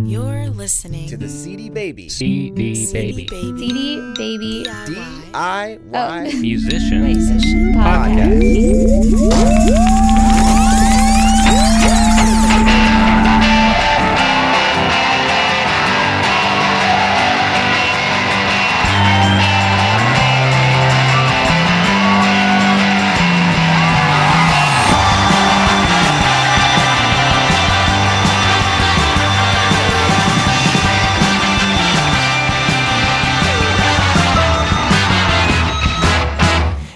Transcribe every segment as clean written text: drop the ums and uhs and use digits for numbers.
You're listening to the CD Baby CD Baby DIY Musician Podcast.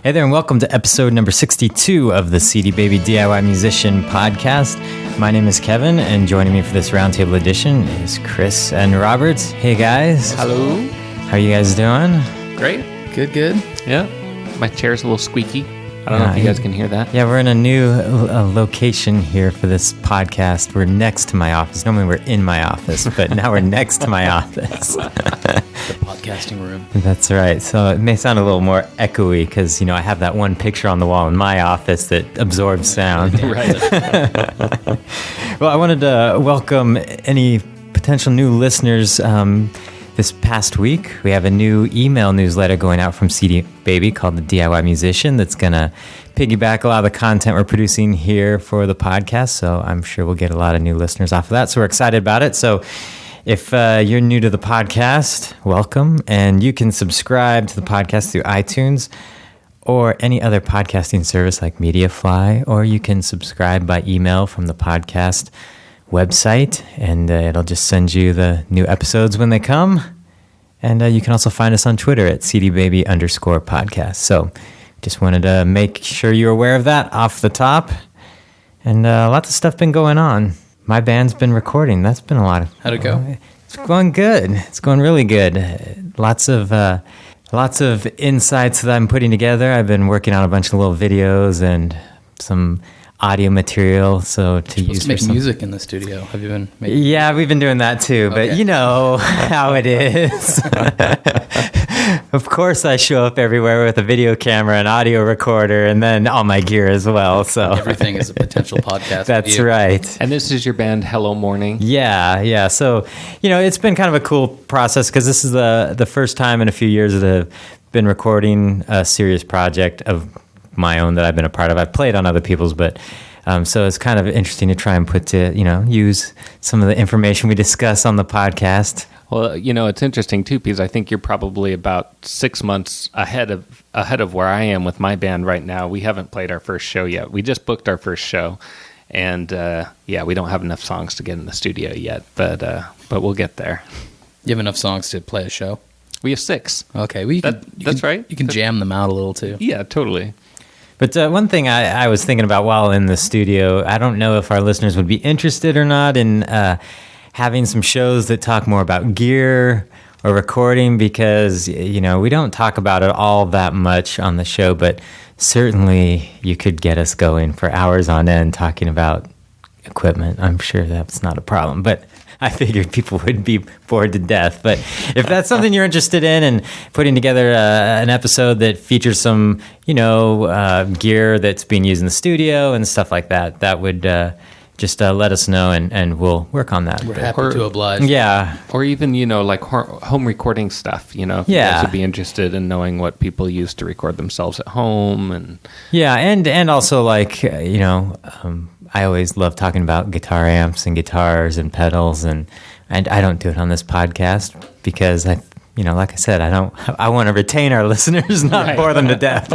Hey there, and welcome to episode number 62 of the CD Baby DIY Musician Podcast. My name is Kevin, and joining me for this Roundtable edition is Chris and Robert. Hey guys. Hello. How are you guys doing? Great. Good. Yeah. My chair's a little squeaky. I don't know if you guys can hear that. Yeah, we're in a new location here for this podcast. We're next to my office. Normally we're in my office, but now we're next to my office. The podcasting room. That's right. So it may sound a little more echoey because, I have that one picture on the wall in my office that absorbs sound. Right. Well, I wanted to welcome any potential new listeners. This past week, we have a new email newsletter going out from CD Baby called the DIY Musician that's going to piggyback a lot of the content we're producing here for the podcast. So I'm sure we'll get a lot of new listeners off of that. So we're excited about it. So if you're new to the podcast, welcome. And you can subscribe to the podcast through iTunes or any other podcasting service like MediaFly, or you can subscribe by email from the podcast website, and it'll just send you the new episodes when they come. And you can also find us on Twitter at cdbaby_podcast. So just wanted to make sure you're aware of that off the top. And lots of stuff been going on. My band's been recording. That's been a lot of... How'd it go? It's going good. It's going really good. Lots of insights that I'm putting together. I've been working on a bunch of little videos and some audio material, so to use to make music in the studio. Have you been making? Yeah, we've been doing that too, but you know how it is. Of course I show up everywhere with a video camera and audio recorder and then all my gear as well. So everything is a potential podcast. That's right. And this is your band Hello Morning. Yeah. So, it's been kind of a cool process because this is the first time in a few years that I've been recording a serious project of my own that I've been a part of. I've played on other people's, but so it's kind of interesting to try and use some of the information we discuss on the podcast. Well, it's interesting too because I think you're probably about 6 months ahead of where I am with my band right now. We haven't played our first show yet. We just booked our first show, and we don't have enough songs to get in the studio yet, but we'll get there. You have enough songs to play a show? We have 6. Okay, well, that's right. You can jam them out a little too. Yeah, totally. But one thing I was thinking about while in the studio, I don't know if our listeners would be interested or not in having some shows that talk more about gear or recording because, we don't talk about it all that much on the show, but certainly you could get us going for hours on end talking about equipment. I'm sure that's not a problem, but I figured people would be bored to death. But if that's something you're interested in and putting together an episode that features some, gear that's being used in the studio and stuff like that, that would just let us know and we'll work on that. We're happy to oblige. Yeah. Or even, like home recording stuff, if you guys would be interested in knowing what people use to record themselves at home. And also I always love talking about guitar amps and guitars and pedals, and I don't do it on this podcast because like I said, I want to retain our listeners, not bore them to death.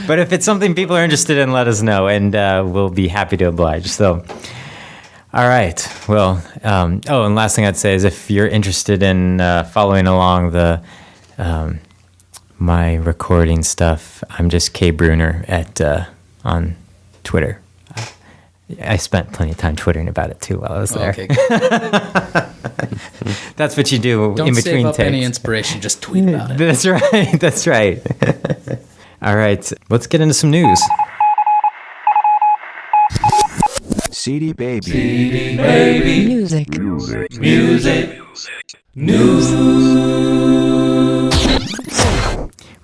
But if it's something people are interested in, let us know, and we'll be happy to oblige. So, all right. Well, and last thing I'd say is if you're interested in following along the my recording stuff, I'm just K Bruner on Twitter. I spent plenty of time twittering about it too while I was there. Okay. That's what you do Don't in between save up takes. any inspiration, just tweet about it. That's right. All right, let's get into some news. CD Baby music. News.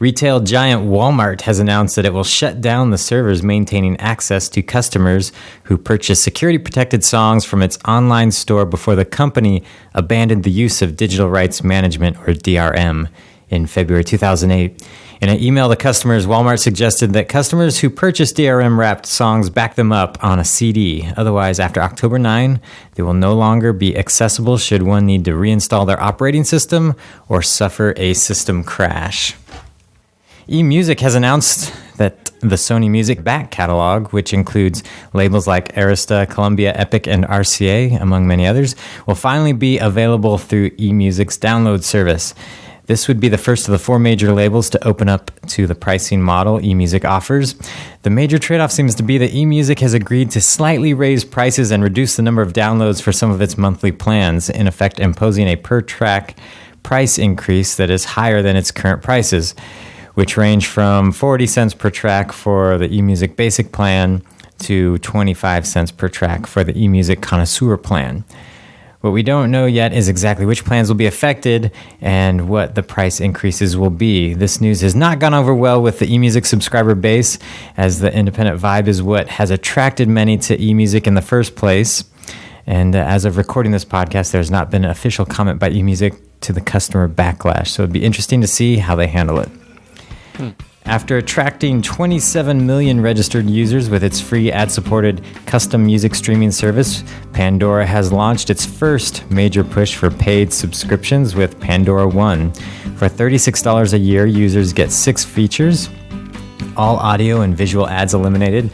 Retail giant Walmart has announced that it will shut down the servers maintaining access to customers who purchase security-protected songs from its online store before the company abandoned the use of digital rights management, or DRM, in February 2008. In an email to customers, Walmart suggested that customers who purchase DRM-wrapped songs back them up on a CD. Otherwise, after October 9, they will no longer be accessible should one need to reinstall their operating system or suffer a system crash. eMusic has announced that the Sony Music back catalog, which includes labels like Arista, Columbia, Epic, and RCA, among many others, will finally be available through eMusic's download service. This would be the first of the 4 major labels to open up to the pricing model eMusic offers. The major trade-off seems to be that eMusic has agreed to slightly raise prices and reduce the number of downloads for some of its monthly plans, in effect imposing a per-track price increase that is higher than its current prices, which range from 40 cents per track for the eMusic Basic plan to 25 cents per track for the eMusic Connoisseur plan. What we don't know yet is exactly which plans will be affected and what the price increases will be. This news has not gone over well with the eMusic subscriber base, as the independent vibe is what has attracted many to eMusic in the first place. And as of recording this podcast, there's not been an official comment by eMusic to the customer backlash, so it'd be interesting to see how they handle it. After attracting 27 million registered users with its free ad-supported custom music streaming service, Pandora has launched its first major push for paid subscriptions with Pandora One. For $36 a year, users get 6 features, all audio and visual ads eliminated,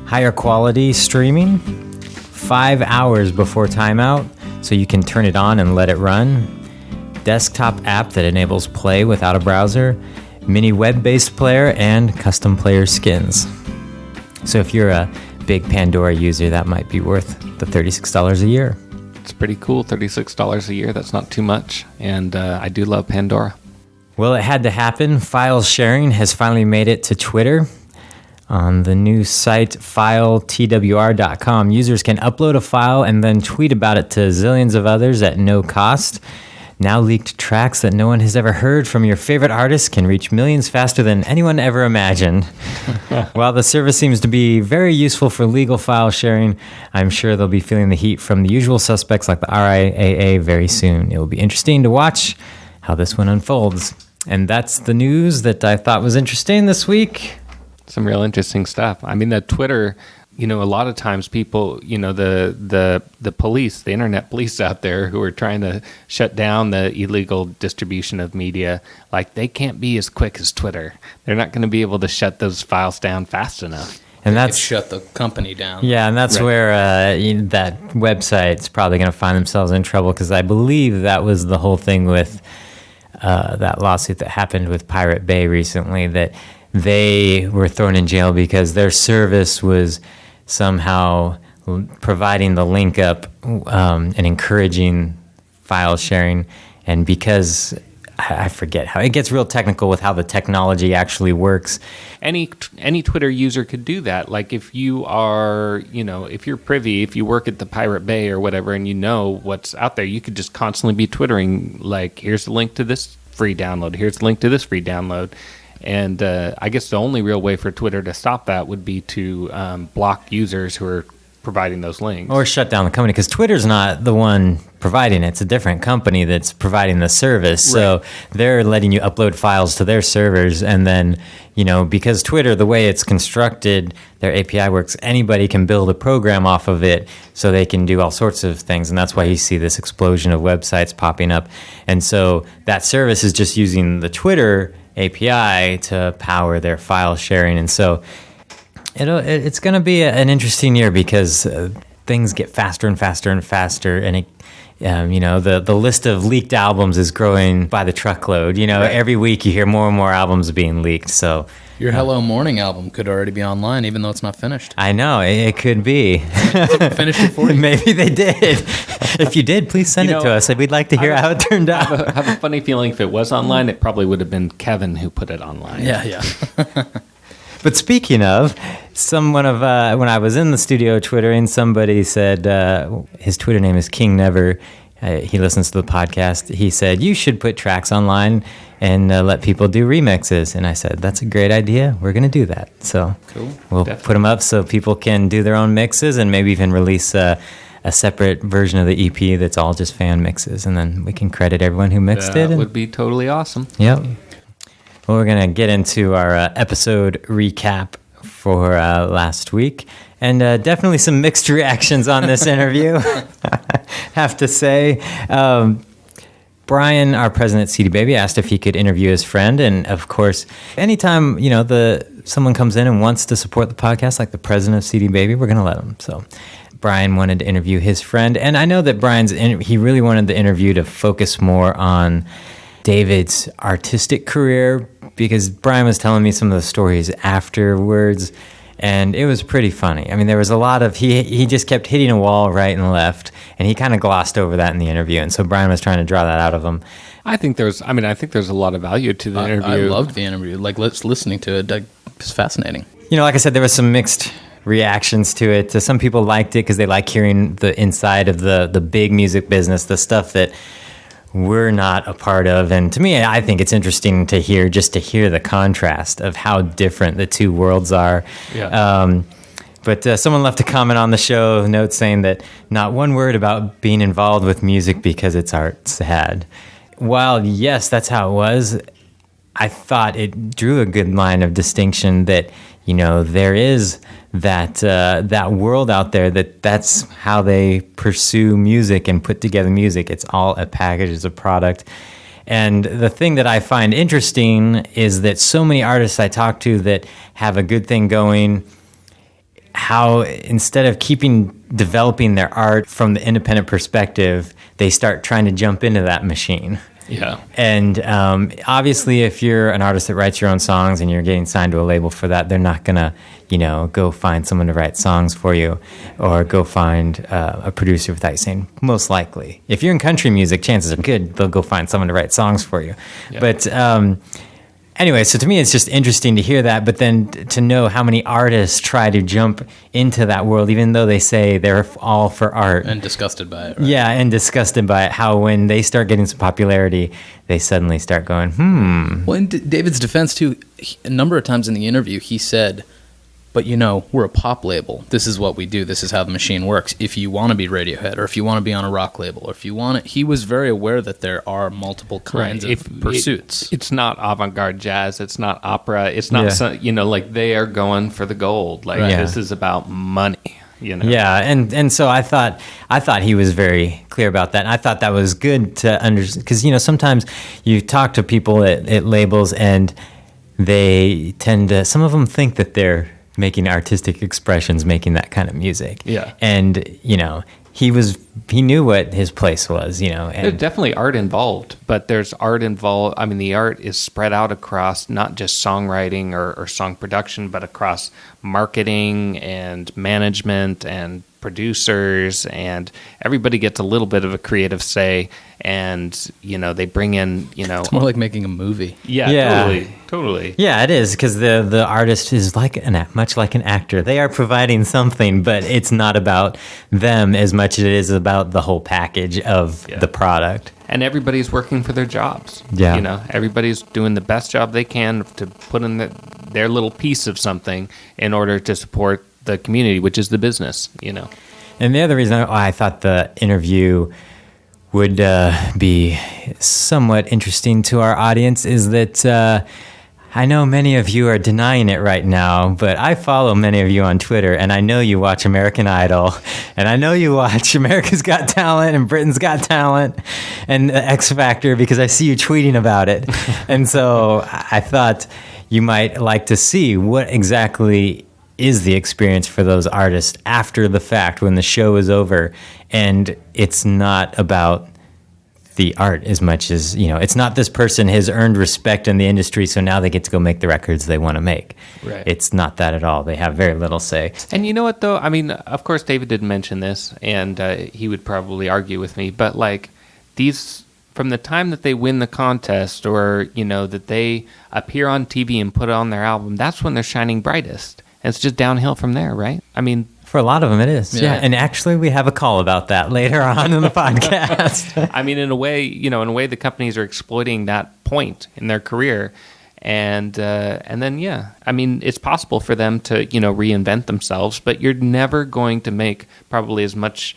higher quality streaming, 5 hours before timeout, so you can turn it on and let it run, desktop app that enables play without a browser, mini web-based player, and custom player skins. So if you're a big Pandora user, that might be worth the $36 a year. It's pretty cool, $36 a year. That's not too much. And I do love Pandora. Well, it had to happen. Filesharing has finally made it to Twitter. On the new site filetwr.com, users can upload a file and then tweet about it to zillions of others at no cost. Now leaked tracks that no one has ever heard from your favorite artists can reach millions faster than anyone ever imagined. While the service seems to be very useful for legal file sharing, I'm sure they'll be feeling the heat from the usual suspects like the RIAA very soon. It will be interesting to watch how this one unfolds. And that's the news that I thought was interesting this week. Some real interesting stuff. I mean, the Twitter, a lot of times people, the police, the internet police out there who are trying to shut down the illegal distribution of media, like they can't be as quick as Twitter. They're not going to be able to shut those files down fast enough. And That's shut the company down. Yeah, and that's Right. where that website's probably going to find themselves in trouble, because I believe that was the whole thing with that lawsuit that happened with Pirate Bay recently, that they were thrown in jail because their service was somehow providing the link up and encouraging file sharing. And because I forget how it gets real technical with how the technology actually works. Any Twitter user could do that. Like if you are, if you're privy, if you work at the Pirate Bay or whatever, and you know what's out there, you could just constantly be twittering, like, here's the link to this free download, here's the link to this free download. And I guess the only real way for Twitter to stop that would be to block users who are providing those links. Or shut down the company, because Twitter's not the one providing it. It's a different company that's providing the service. So they're letting you upload files to their servers. And then, because Twitter, the way it's constructed, their API works, anybody can build a program off of it, so they can do all sorts of things. And that's why you see this explosion of websites popping up. And so that service is just using the Twitter API to power their file sharing. And so it's going to be an interesting year, because things get faster and faster and faster. And the list of leaked albums is growing by the truckload. Every week you hear more and more albums being leaked. So Your Hello Morning album could already be online, even though it's not finished. I know, it could be. Finished it for you. Maybe they did. If you did, please send it to us. We'd like to hear how it turned out. I have a funny feeling if it was online, it probably would have been Kevin who put it online. Yeah. But speaking of, when I was in the studio twittering, somebody said his Twitter name is King Never. he listens to the podcast. He said, you should put tracks online and let people do remixes. And I said, that's a great idea. We're going to do that. So Cool. we'll Definitely. put them up so people can do their own mixes and maybe even release a separate version of the EP that's all just fan mixes. And then we can credit everyone who mixed it. That and- would be totally awesome. Yep. Well, we're going to get into our episode recap for last week. And definitely some mixed reactions on this interview, have to say. Brian, our president, CD Baby, asked if he could interview his friend. And of course, anytime, someone comes in and wants to support the podcast, like the president of CD Baby, we're going to let him. So Brian wanted to interview his friend. And I know that he really wanted the interview to focus more on David's artistic career, because Brian was telling me some of the stories afterwards, and it was pretty funny. I mean, there was a lot of, he just kept hitting a wall right and left, and he kind of glossed over that in the interview, and so Brian was trying to draw that out of him. I think there's a lot of value to the interview. I loved the interview. Like, listening to it, it's fascinating. Like I said, there was some mixed reactions to it. Some people liked it because they like hearing the inside of the big music business, the stuff that we're not a part of. And to me, I think it's interesting to hear the contrast of how different the two worlds are. Yeah. But someone left a comment on the show note saying that not one word about being involved with music because it's art. Sad. While, yes, that's how it was, I thought it drew a good line of distinction that, there is that world out there that's how they pursue music and put together music. It's all a package, it's a product. And the thing that I find interesting is that so many artists I talk to that have a good thing going, how instead of developing their art from the independent perspective, they start trying to jump into that machine. Yeah. And obviously, if you're an artist that writes your own songs and you're getting signed to a label for that, they're not going to, go find someone to write songs for you or go find a producer without you saying, most likely. If you're in country music, chances are good they'll go find someone to write songs for you. Yeah. But anyway, so to me, it's just interesting to hear that, but then to know how many artists try to jump into that world, even though they say they're all for art. And disgusted by it, right? Yeah, and disgusted by it, how when they start getting some popularity, they suddenly start going, Well, in David's defense, too, a number of times in the interview, he said, but, we're a pop label. This is what we do. This is how the machine works. If you want to be Radiohead, or if you want to be on a rock label, or if you want to... He was very aware that there are multiple kinds of pursuits. It's not avant-garde jazz. It's not opera. It's not, like they are going for the gold. Like, this is about money. Yeah, and so I thought he was very clear about that. And I thought that was good to understand, because sometimes you talk to people at labels and they tend to, some of them think that they're making artistic expressions, making that kind of music. Yeah, and he knew what his place was. And there's definitely art involved, but there's art involved. I mean, the art is spread out across not just songwriting or song production, but across marketing and management and producers, and everybody gets a little bit of a creative say, and they bring in It's more like making a movie. Totally. Yeah, it is, because the artist is much like an actor. They are providing something, but it's not about them as much as it is about the whole package of the product. And everybody's working for their jobs. Yeah. Everybody's doing the best job they can to put in their little piece of something in order to support the community, which is the business, And the other reason I thought the interview would be somewhat interesting to our audience is that I know many of you are denying it right now, but I follow many of you on Twitter, and I know you watch American Idol, and I know you watch America's Got Talent and Britain's Got Talent and X Factor, because I see you tweeting about it. And so I thought you might like to see what exactly is the experience for those artists after the fact, when the show is over, and it's not about the art as much as, it's not this person has earned respect in the industry, so now they get to go make the records they want to make. Right. It's not that at all. They have very little say. And you know what, though? I mean, of course, David didn't mention this, and he would probably argue with me, but these, from the time that they win the contest, or, that they appear on TV and put on their album, that's when they're shining brightest. And it's just downhill from there, right? I mean, For a lot of them, it is. Yeah. Yeah. And actually, we have a call about that later on in the podcast. I mean, in a way, the companies are exploiting that point in their career, and then I mean, it's possible for them to reinvent themselves, but you're never going to make probably as much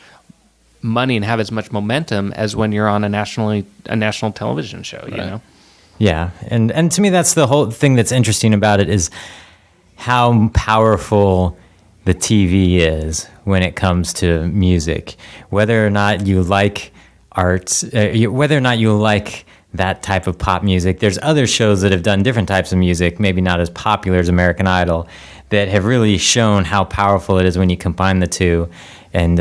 money and have as much momentum as when you're on a national television show. Right. You know. Yeah, and to me, that's the whole thing that's interesting about it is how powerful the TV is when it comes to music. Whether or not you like art, whether or not you like that type of pop music, there's other shows that have done different types of music, maybe not as popular as American Idol, that have really shown how powerful it is when you combine the two. And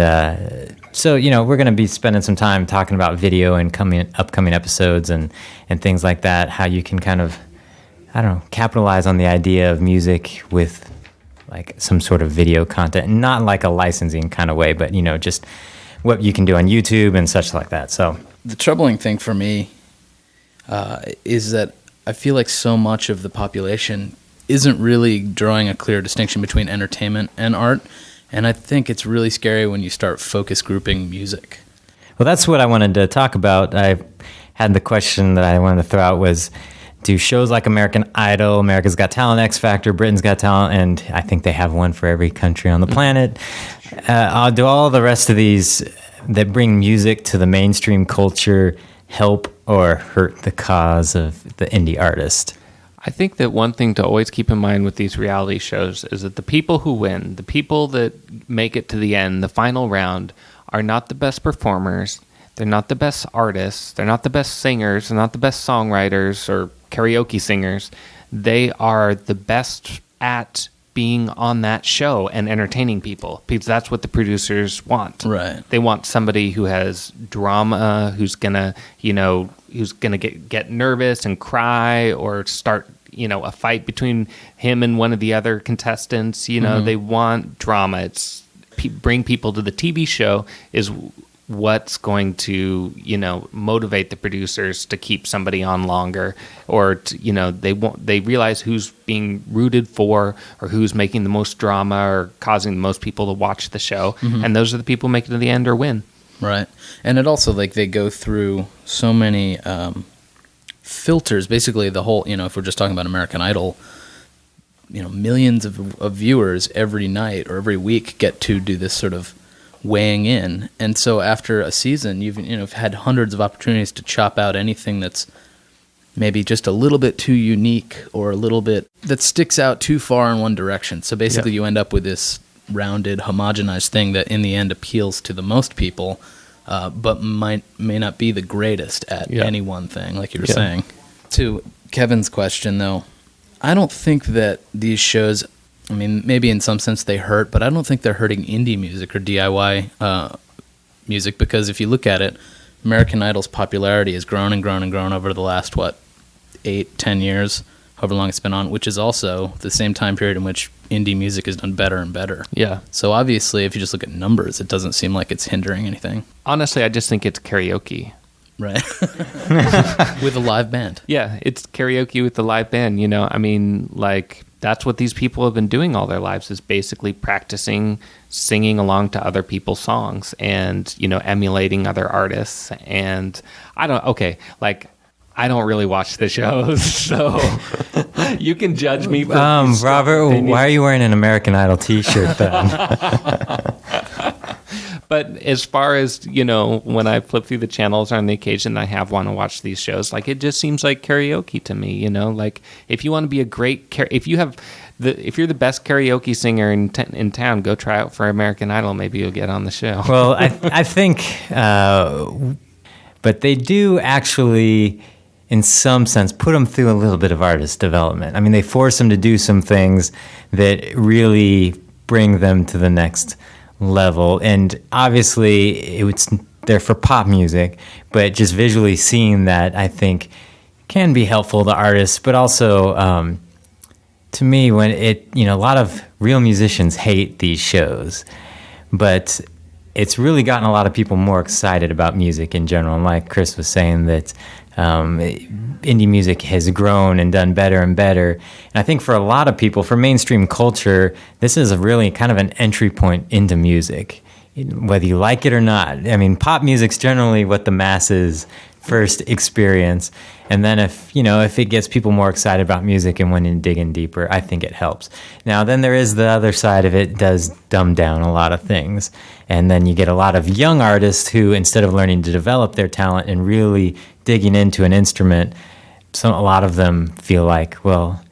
so, we're going to be spending some time talking about video and upcoming episodes and things like that, how you can kind of, capitalize on the idea of music with like some sort of video content, not like a licensing kind of way, but, just what you can do on YouTube and such like that. So The troubling thing for me is that I feel like so much of the population isn't really drawing a clear distinction between entertainment and art. And I think it's really scary when you start focus grouping music. Well, that's what I wanted to talk about. I had the question that I wanted to throw out was, do shows like American Idol, America's Got Talent, X Factor, Britain's Got Talent, and I think they have one for every country on the planet, do all the rest of these that bring music to the mainstream culture help or hurt the cause of the indie artist? I think that one thing to always keep in mind with these reality shows is that the people who win, the people that make it to the end, the final round, are not the best performers. They're not the best artists. They're not the best singers. They're not the best songwriters or karaoke singers. They are the best at being on that show and entertaining people, because that's what the producers want. Right. They want somebody who has drama, who's gonna get nervous and cry or start a fight between him and one of the other contestants. They want drama. It's bring people to the TV show is what's going to motivate the producers to keep somebody on longer, or they realize who's being rooted for or who's making the most drama or causing the most people to watch the show, and those are the people making it to the end or win. Right. And it also, they go through so many filters. Basically, the whole, if we're just talking about American Idol, millions of viewers every night or every week get to do this sort of weighing in. And so after a season, you've had hundreds of opportunities to chop out anything that's maybe just a little bit too unique or a little bit that sticks out too far in one direction. So basically you end up with this rounded, homogenized thing that in the end appeals to the most people, but may not be the greatest at any one thing, like you were saying. To Kevin's question, though, I don't think that these shows, I mean, maybe in some sense they hurt, but I don't think they're hurting indie music or DIY music, because if you look at it, American Idol's popularity has grown and grown and grown over the last, 8-10 years, however long it's been on, which is also the same time period in which indie music has done better and better. Yeah. So obviously, if you just look at numbers, it doesn't seem like it's hindering anything. Honestly, I just think it's karaoke. Right. With a live band. Yeah, it's karaoke with the live band, I mean, that's what these people have been doing all their lives, is basically practicing singing along to other people's songs and, emulating other artists. And I don't really watch the shows, so you can judge me for Robert, why are you wearing an American Idol t-shirt then? But as far as, when I flip through the channels on the occasion I have want to watch these shows, it just seems like karaoke to me, if you want to be a great, if you're the best karaoke singer in town, go try out for American Idol. Maybe you'll get on the show. Well, I think, but they do actually, in some sense, put them through a little bit of artist development. I mean, they force them to do some things that really bring them to the next level. And obviously, they're for pop music, but just visually seeing that, I think, can be helpful to artists. But also, to me, when a lot of real musicians hate these shows, but it's really gotten a lot of people more excited about music in general. And like Chris was saying, that indie music has grown and done better and better. And I think for a lot of people, for mainstream culture, this is a really kind of an entry point into music, whether you like it or not. I mean, pop music's generally what the masses first experience, and then if it gets people more excited about music and when you dig in deeper, I think it helps. Now then there is the other side of it, does dumb down a lot of things, and then you get a lot of young artists who, instead of learning to develop their talent and really digging into an instrument, a lot of them feel like, well,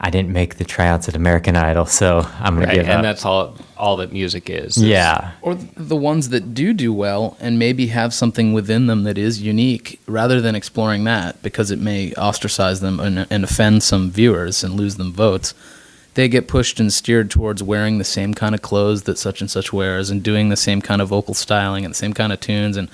I didn't make the tryouts at American Idol, so I'm going to give up. And that's all that music is. Yeah. Or the ones that do well and maybe have something within them that is unique, rather than exploring that because it may ostracize them and offend some viewers and lose them votes, they get pushed and steered towards wearing the same kind of clothes that such and such wears and doing the same kind of vocal styling and the same kind of tunes. And,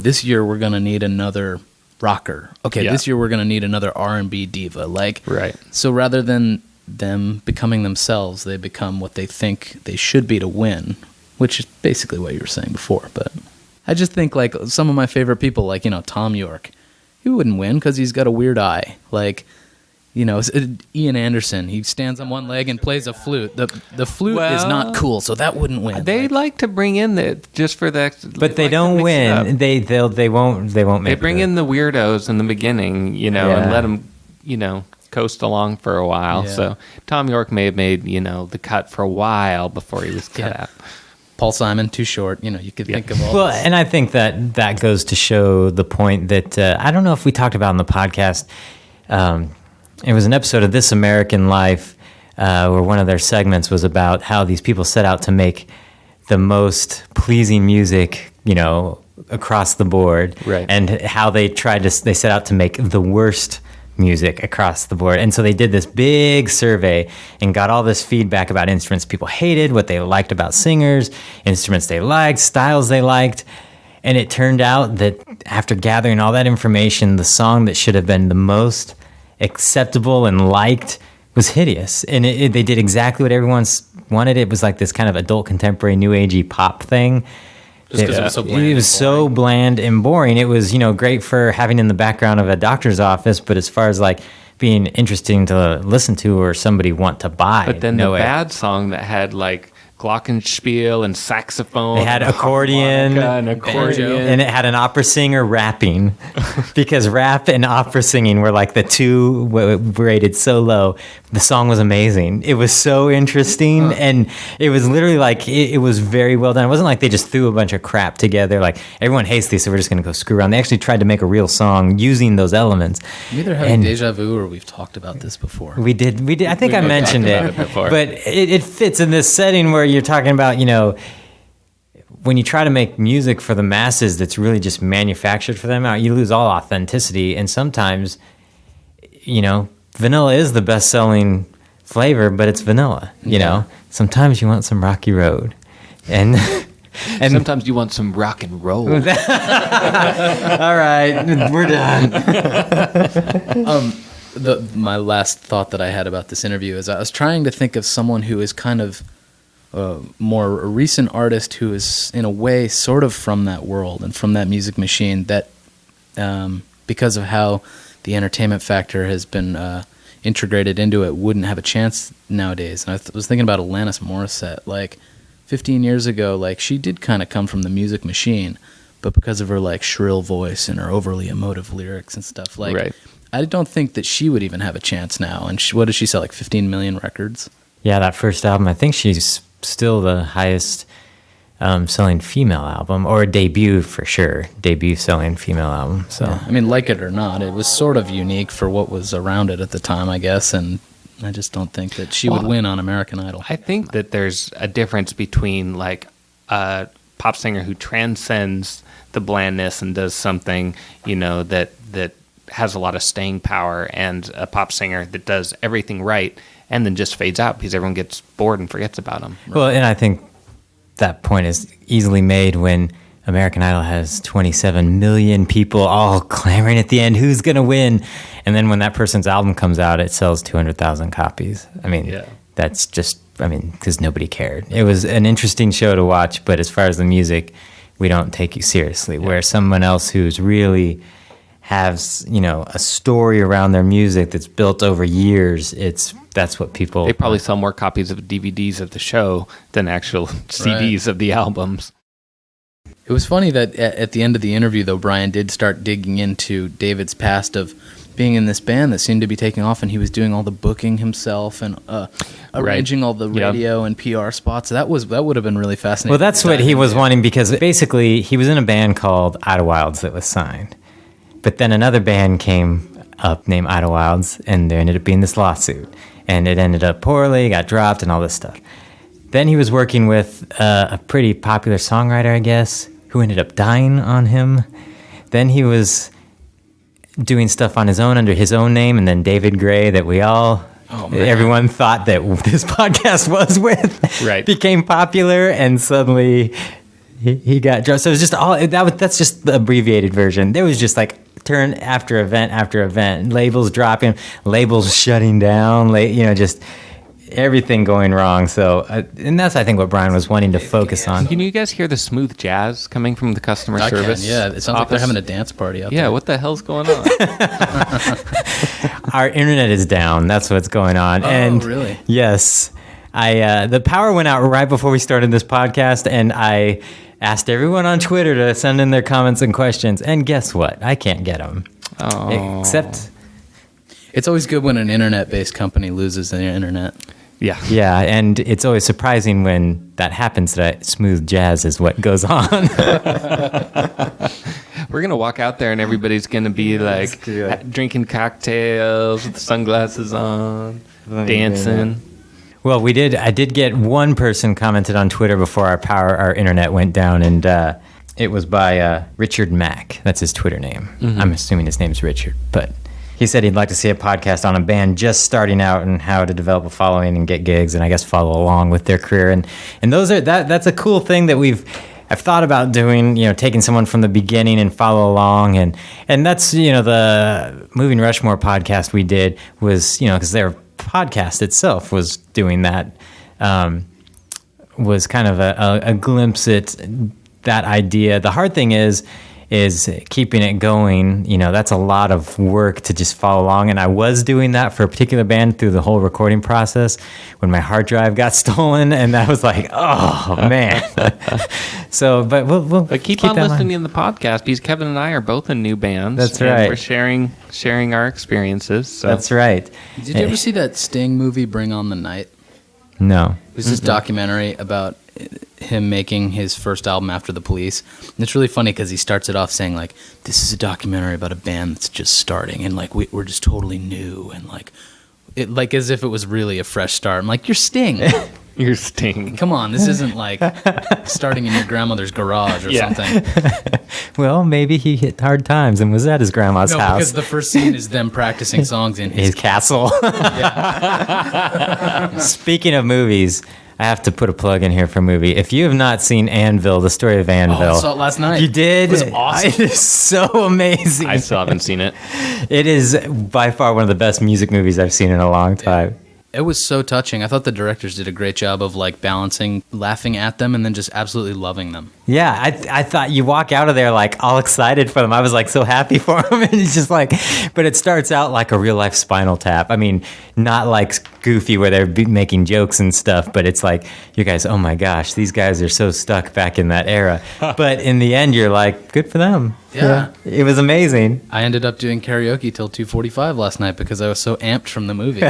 this year we're going to need another rocker. Okay, this year we're going to need another R&B diva. Right. So rather than them becoming themselves, they become what they think they should be to win, which is basically what you were saying before. But I just think like some of my favorite people, like, Thom Yorke, he wouldn't win because he's got a weird eye. Like, Ian Anderson, he stands on one leg and plays a flute. The flute is not cool, so that wouldn't win. They like to bring in just for the, but they don't win. They won't make. They bring in the weirdos in the beginning, and let them, coast along for a while. Yeah. So Thom Yorke may have made the cut for a while before he was cut out. Paul Simon, too short. You could think of all. Well, and I think that goes to show the point that I don't know if we talked about in the podcast. It was an episode of This American Life where one of their segments was about how these people set out to make the most pleasing music, across the board, right. And how they set out to make the worst music across the board. And so they did this big survey and got all this feedback about instruments people hated, what they liked about singers, instruments they liked, styles they liked. And it turned out that after gathering all that information, the song that should have been the most acceptable and liked was hideous. And they did exactly what everyone wanted. It was like this kind of adult contemporary new agey pop thing. Just because it was so bland. It was so bland and boring. It was, great for having in the background of a doctor's office, but as far as like being interesting to listen to or somebody want to buy. But then the bad song that had like glockenspiel and saxophone. They had accordion, and and it had an opera singer rapping, because rap and opera singing were like the two rated so low. The song was amazing. It was so interesting, and it was literally like it was very well done. It wasn't like they just threw a bunch of crap together. Like everyone hates these, so we're just going to go screw around. They actually tried to make a real song using those elements. We either have deja vu or we've talked about this before. We did. I think I mentioned it before. But it fits in this setting where you're talking about, when you try to make music for the masses that's really just manufactured for them, you lose all authenticity. And sometimes, vanilla is the best-selling flavor, but it's vanilla, Sometimes you want some Rocky Road. And sometimes you want some rock and roll. All right, we're done. My last thought that I had about this interview is I was trying to think of someone who is kind of more a recent artist who is in a way sort of from that world and from that music machine that because of how the entertainment factor has been integrated into it wouldn't have a chance nowadays. And I was thinking about Alanis Morissette. Like 15 years ago, like she did kind of come from the music machine, but because of her like shrill voice and her overly emotive lyrics and stuff, like right. I don't think that she would even have a chance now. And what does she sell, like 15 million records? Yeah, that first album, I think she's still the highest selling female album, or debut for sure. Debut selling female album. So yeah. I mean, like it or not, it was sort of unique for what was around it at the time, I guess. And I just don't think that she would win on American Idol. I think that there's a difference between like a pop singer who transcends the blandness and does something, that has a lot of staying power, and a pop singer that does everything right and then just fades out because everyone gets bored and forgets about them. Right? Well, and I think that point is easily made when American Idol has 27 million people all clamoring at the end, who's going to win? And then when that person's album comes out, it sells 200,000 copies. I mean, that's just because nobody cared. It was an interesting show to watch, but as far as the music, we don't take you seriously. Where someone else who's really has, a story around their music that's built over years, that's what people... They probably sell more copies of DVDs of the show than actual CDs of the albums. It was funny that at the end of the interview, though, Brian did start digging into David's past of being in this band that seemed to be taking off, and he was doing all the booking himself and arranging all the radio and PR spots. That would have been really fascinating. Well, that's what he was wanting, because basically he was in a band called Idlewilds that was signed. But then another band came up named Idlewilds, and there ended up being this lawsuit. And it ended up poorly, got dropped, and all this stuff. Then he was working with a pretty popular songwriter, I guess, who ended up dying on him. Then he was doing stuff on his own under his own name, and then David Gray, that everyone thought that this podcast was with, became popular, and suddenly he got dropped. So it was just that's just the abbreviated version. There was just like turn after event, labels dropping, labels shutting down, just everything going wrong. So, and that's, I think, what Brian was wanting to focus on. Can you guys hear the smooth jazz coming from the customer service? Yeah, it sounds like they're having a dance party out there. Yeah, what the hell's going on? Our internet is down. That's what's going on. Oh, really? Yes. The power went out right before we started this podcast, and I asked everyone on Twitter to send in their comments and questions, and guess what? I can't get them. Oh. Except... It's always good when an internet-based company loses their internet. Yeah. Yeah, and it's always surprising when that happens, that smooth jazz is what goes on. We're going to walk out there and everybody's going to be drinking cocktails with sunglasses on, dancing. Well, I did get one person commented on Twitter before our internet went down, and it was by Richard Mack. That's his Twitter name. Mm-hmm. I'm assuming his name's Richard, but... He said he'd like to see a podcast on a band just starting out and how to develop a following and get gigs, and I guess follow along with their career. And that's a cool thing that I've thought about doing, taking someone from the beginning and follow along. And that's, the Moving Rushmore podcast we did was, because their podcast itself was doing that, was kind of a glimpse at that idea. The hard thing is keeping it going. That's a lot of work to just follow along. And I was doing that for a particular band through the whole recording process when my hard drive got stolen. And that was like, oh, man. So, but we'll keep on listening to the podcast, because Kevin and I are both in new bands. That's right. We're sharing our experiences. So. That's right. Did you ever see that Sting movie, Bring On the Night? No. It was this documentary about him making his first album after the Police. And it's really funny because he starts it off saying, this is a documentary about a band that's just starting, and we're just totally new, and as if it was really a fresh start. I'm like, you're Sting. You're Sting. Come on, this isn't starting in your grandmother's garage or something. Well, maybe he hit hard times and was at his grandma's house. No, because the first scene is them practicing songs in his castle. Speaking of movies, I have to put a plug in here for a movie. If you have not seen Anvil, the story of Anvil. I saw it last night. You did? It was awesome. It is so amazing. I still haven't seen it. It is by far one of the best music movies I've seen in a long time. It was so touching. I thought the directors did a great job of balancing laughing at them and then just absolutely loving them. Yeah, I thought you walk out of there all excited for them. I was so happy for them, and it's just but it starts out like a real life Spinal Tap. I mean, not Goofy where they're making jokes and stuff, but it's you guys, oh my gosh, these guys are so stuck back in that era. But in the end, you're good for them. Yeah. It was amazing. I ended up doing karaoke till 2:45 last night because I was so amped from the movie.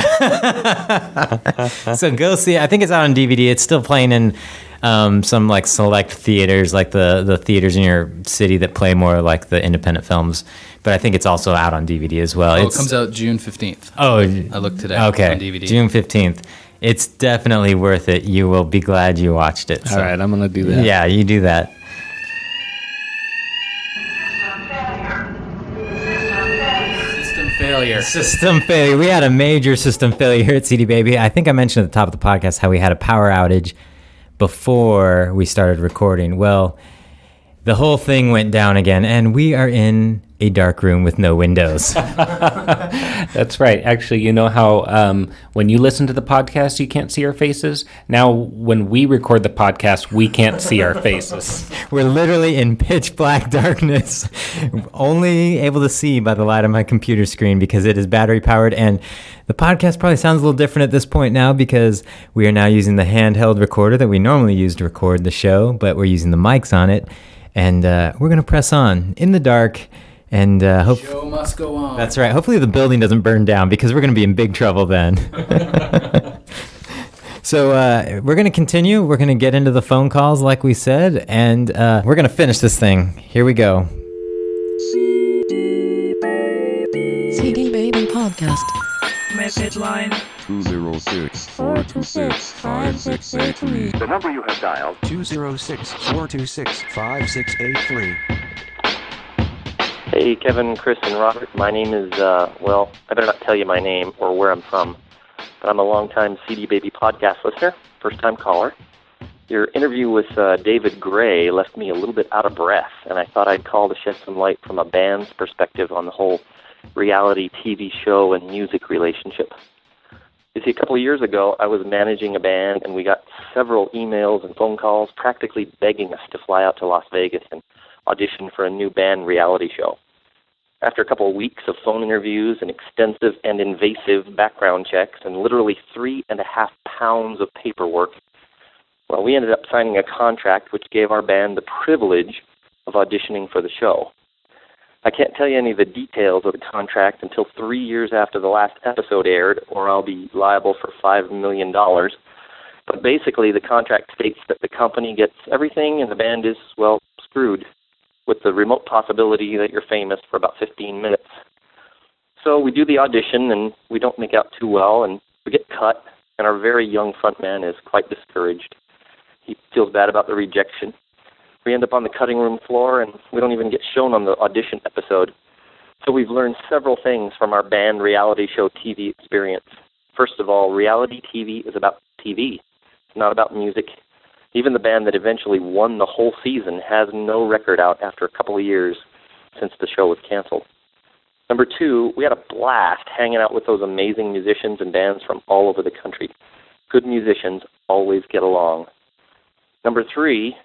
So go see it. I think it's out on DVD. It's still playing in some select theaters, the theaters in your city that play more the independent films. But I think it's also out on DVD as well. It comes out June 15th. Oh, I looked today. Okay, on DVD. June 15th. It's definitely worth it. You will be glad you watched it. All right, I'm going to do that. Yeah, you do that. System failure. We had a major system failure here at CD Baby. I think I mentioned at the top of the podcast how we had a power outage before we started recording. Well, the whole thing went down again, and we are in a dark room with no windows. That's right. Actually, you know how when you listen to the podcast, you can't see our faces? Now, when we record the podcast, we can't see our faces. We're literally in pitch black darkness, only able to see by the light of my computer screen because it is battery powered. And the podcast probably sounds a little different at this point now because we are now using the handheld recorder that we normally use to record the show, but we're using the mics on it. And we're going to press on in the dark. And Show must go on. That's right. Hopefully the building doesn't burn down because we're going to be in big trouble then. So we're going to continue. We're going to get into the phone calls like we said, and we're going to finish this thing. Here we go. CD Baby Podcast. Message line 206-426-5683. The number you have dialed 206-426-5683. Hey, Kevin, Chris, and Robert. My name is, I better not tell you my name or where I'm from, but I'm a longtime CD Baby podcast listener, first-time caller. Your interview with David Gray left me a little bit out of breath, and I thought I'd call to shed some light from a band's perspective on the whole reality TV show and music relationship. You see, a couple of years ago, I was managing a band, and we got several emails and phone calls practically begging us to fly out to Las Vegas and audition for a new band reality show. After a couple of weeks of phone interviews and extensive and invasive background checks and literally 3.5 pounds of paperwork, well, we ended up signing a contract which gave our band the privilege of auditioning for the show. I can't tell you any of the details of the contract until 3 years after the last episode aired, or I'll be liable for $5 million. But basically, the contract states that the company gets everything and the band is, well, screwed, with the remote possibility that you're famous for about 15 minutes. So we do the audition, and we don't make out too well, and we get cut, and our very young frontman is quite discouraged. He feels bad about the rejection. We end up on the cutting room floor, and we don't even get shown on the audition episode. So we've learned several things from our band reality show TV experience. First of all, reality TV is about TV. It's not about music. Even the band that eventually won the whole season has no record out after a couple of years since the show was canceled. Number two, we had a blast hanging out with those amazing musicians and bands from all over the country. Good musicians always get along. Number three,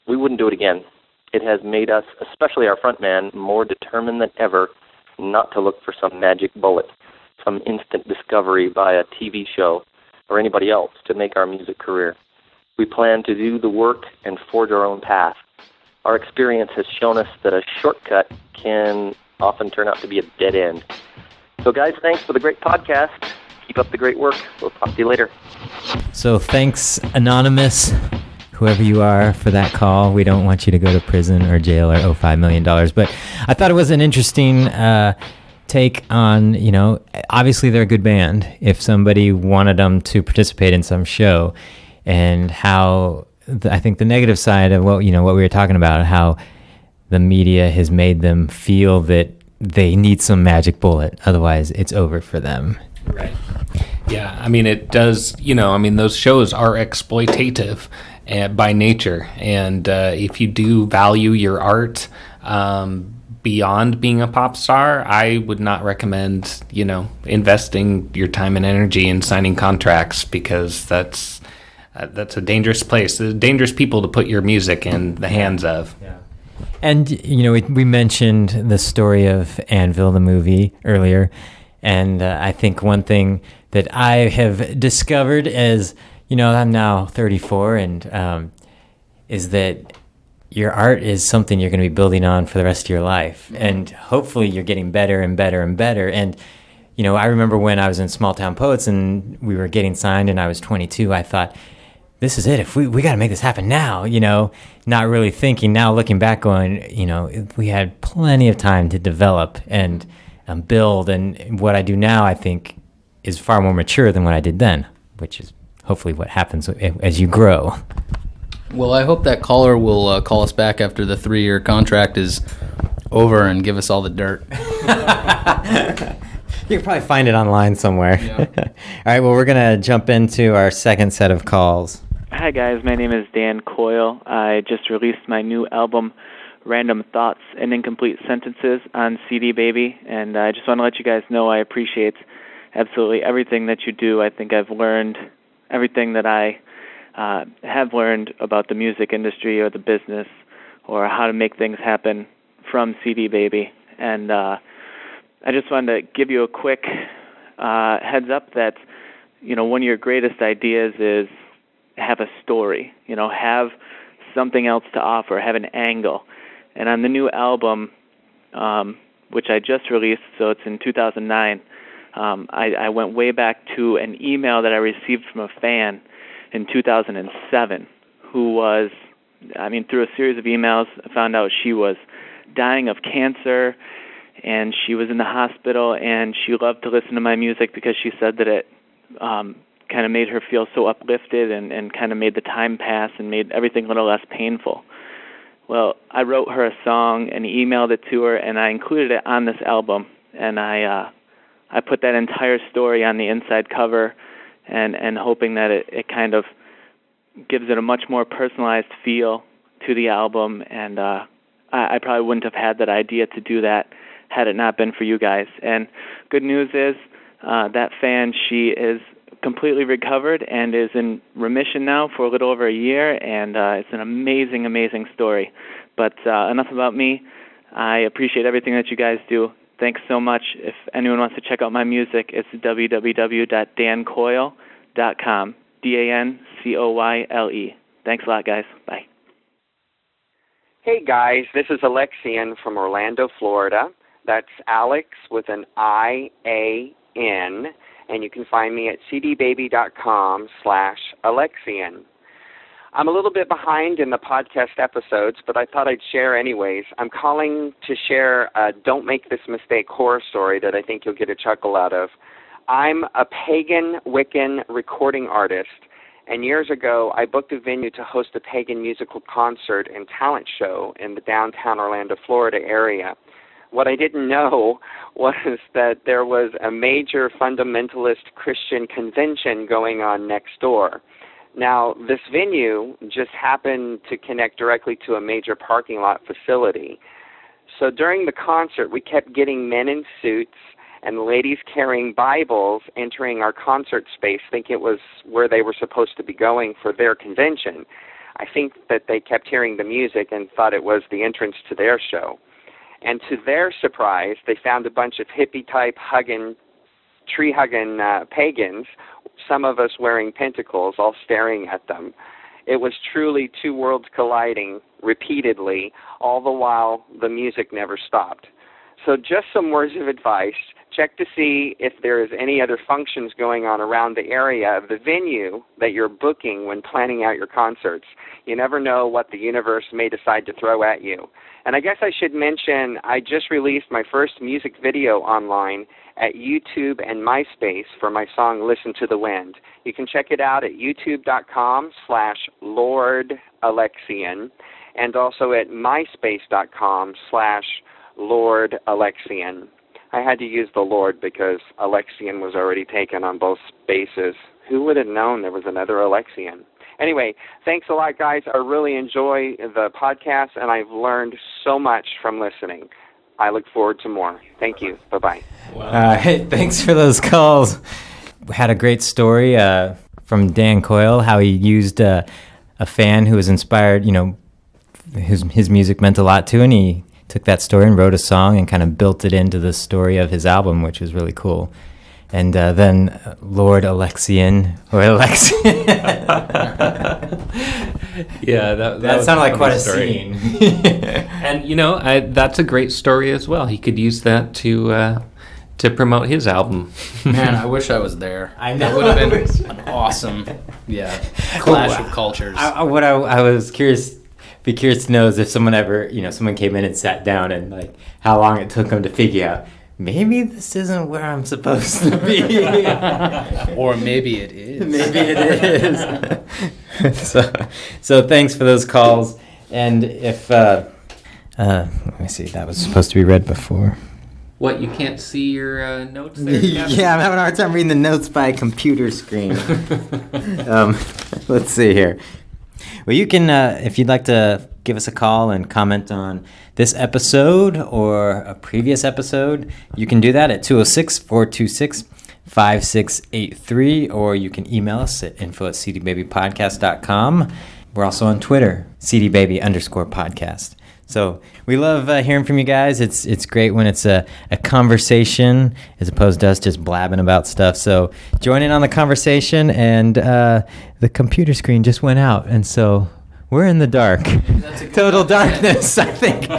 we wouldn't do it again. It has made us, especially our frontman, more determined than ever not to look for some magic bullet, some instant discovery by a TV show or anybody else to make our music career. We plan to do the work and forge our own path. Our experience has shown us that a shortcut can often turn out to be a dead end. So guys, thanks for the great podcast. Keep up the great work. We'll talk to you later. So thanks, Anonymous, whoever you are, for that call. We don't want you to go to prison or jail or owe $5 million. But I thought it was an interesting take on, obviously they're a good band. If somebody wanted them to participate in some show, and how I think the negative side of what we were talking about, how the media has made them feel that they need some magic bullet, otherwise it's over for them. Right. Yeah, I mean, it does, those shows are exploitative by nature. And if you do value your art beyond being a pop star, I would not recommend, investing your time and energy in signing contracts, because that's a dangerous place. There's dangerous people to put your music in the hands of. Yeah. And, we mentioned the Story of Anvil, the movie, earlier. And I think one thing that I have discovered as, I'm now 34, and is that your art is something you're going to be building on for the rest of your life. And hopefully you're getting better and better and better. And, I remember when I was in Small Town Poets and we were getting signed and I was 22, I thought, this is it. If we got to make this happen now, not really thinking, now looking back going, we had plenty of time to develop and build. And what I do now, I think, is far more mature than what I did then, which is hopefully what happens as you grow. Well, I hope that caller will call us back after the 3-year contract is over and give us all the dirt. You can probably find it online somewhere. Yeah. All right, well, we're going to jump into our second set of calls. Hi, guys. My name is Dan Coil. I just released my new album, random thoughts and incomplete sentences on CD Baby, and I just want to let you guys know I appreciate absolutely everything that you do. I think I've learned everything that I have learned about the music industry or the business or how to make things happen from CD Baby. And I just wanted to give you a quick heads up that, one of your greatest ideas is have a story, have something else to offer, have an angle. And on the new album, which I just released, so it's in 2009, I went way back to an email that I received from a fan in 2007 who was, through a series of emails, I found out she was dying of cancer, and she was in the hospital, and she loved to listen to my music because she said that it kind of made her feel so uplifted and kind of made the time pass and made everything a little less painful. Well, I wrote her a song and emailed it to her, and I included it on this album, and I put that entire story on the inside cover and hoping that it kind of gives it a much more personalized feel to the album, and I probably wouldn't have had that idea to do that had it not been for you guys. And good news is that fan, she is completely recovered and is in remission now for a little over a year, and it's an amazing, amazing story. But enough about me. I appreciate everything that you guys do. Thanks so much. If anyone wants to check out my music, it's www.dancoyle.com, DANCOYLE. Thanks a lot, guys. Bye. Hey, guys. This is Alexian from Orlando, Florida. That's Alex with an I-A-N, and you can find me at cdbaby.com/Alexian. I'm a little bit behind in the podcast episodes, but I thought I'd share anyways. I'm calling to share a Don't Make This Mistake horror story that I think you'll get a chuckle out of. I'm a pagan Wiccan recording artist, and years ago I booked a venue to host a pagan musical concert and talent show in the downtown Orlando, Florida area. What I didn't know was that there was a major fundamentalist Christian convention going on next door. Now, this venue just happened to connect directly to a major parking lot facility. So during the concert, we kept getting men in suits and ladies carrying Bibles entering our concert space, thinking it was where they were supposed to be going for their convention. I think that they kept hearing the music and thought it was the entrance to their show. And to their surprise, they found a bunch of hippie-type tree-hugging pagans, some of us wearing pentacles, all staring at them. It was truly two worlds colliding repeatedly, all the while the music never stopped. So just some words of advice. Check to see if there is any other functions going on around the area of the venue that you're booking when planning out your concerts. You never know what the universe may decide to throw at you. And I guess I should mention I just released my first music video online at YouTube and MySpace for my song Listen to the Wind. You can check it out at youtube.com/LordAlexian and also at myspace.com/LordAlexian. I had to use the Lord because Alexian was already taken on both spaces. Who would have known there was another Alexian? Anyway, thanks a lot, guys. I really enjoy the podcast, and I've learned so much from listening. I look forward to more. Thank you. Bye-bye. Wow. Hey, thanks for those calls. We had a great story from Dan Coil, how he used a fan who was inspired, his music meant a lot to, and he took that story and wrote a song and kind of built it into the story of his album, which was really cool. And then Lord Alexian, or Alexian. Yeah, that sounded like quite a story. scene. And that's a great story as well. He could use that to promote his album. Man, I wish I was there. I know. That would have been an awesome, clash of cultures. I was curious to know is if someone ever, someone came in and sat down and like how long it took them to figure out, maybe this isn't where I'm supposed to be. Or maybe it is. Maybe it is. So thanks for those calls. And if, let me see, that was supposed to be read before. What, you can't see your notes there? Yeah, I'm having a hard time reading the notes by a computer screen. Let's see here. Well, you can, if you'd like to give us a call and comment on this episode or a previous episode, you can do that at 206-426-5683, or you can email us at info@cdbabypodcast.com. We're also on Twitter, cdbaby_podcast. So we love hearing from you guys. It's great when it's a conversation as opposed to us just blabbing about stuff. So join in on the conversation, and the computer screen just went out, and so we're in the dark. Total darkness. I think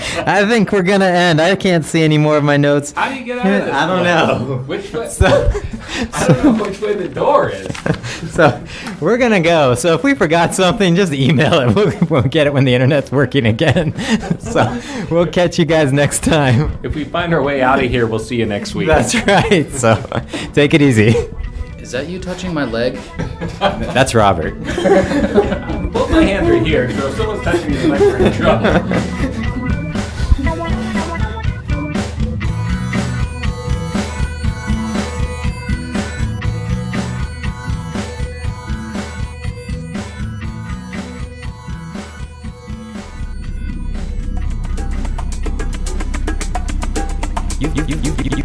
we're gonna end. I can't see any more of my notes. How do you get out of this? I don't know. Which way? So, I don't know which way the door is. So we're gonna go. So if we forgot something, just email it. We'll get it when the internet's working again. So we'll catch you guys next time. If we find our way out of here, we'll see you next week. That's right. So take it easy. Is that you touching my leg? That's Robert. Both my hands are here, so if someone's touching his leg, we're in trouble.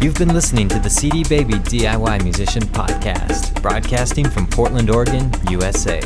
You've been listening to the CD Baby DIY Musician Podcast, broadcasting from Portland, Oregon, USA.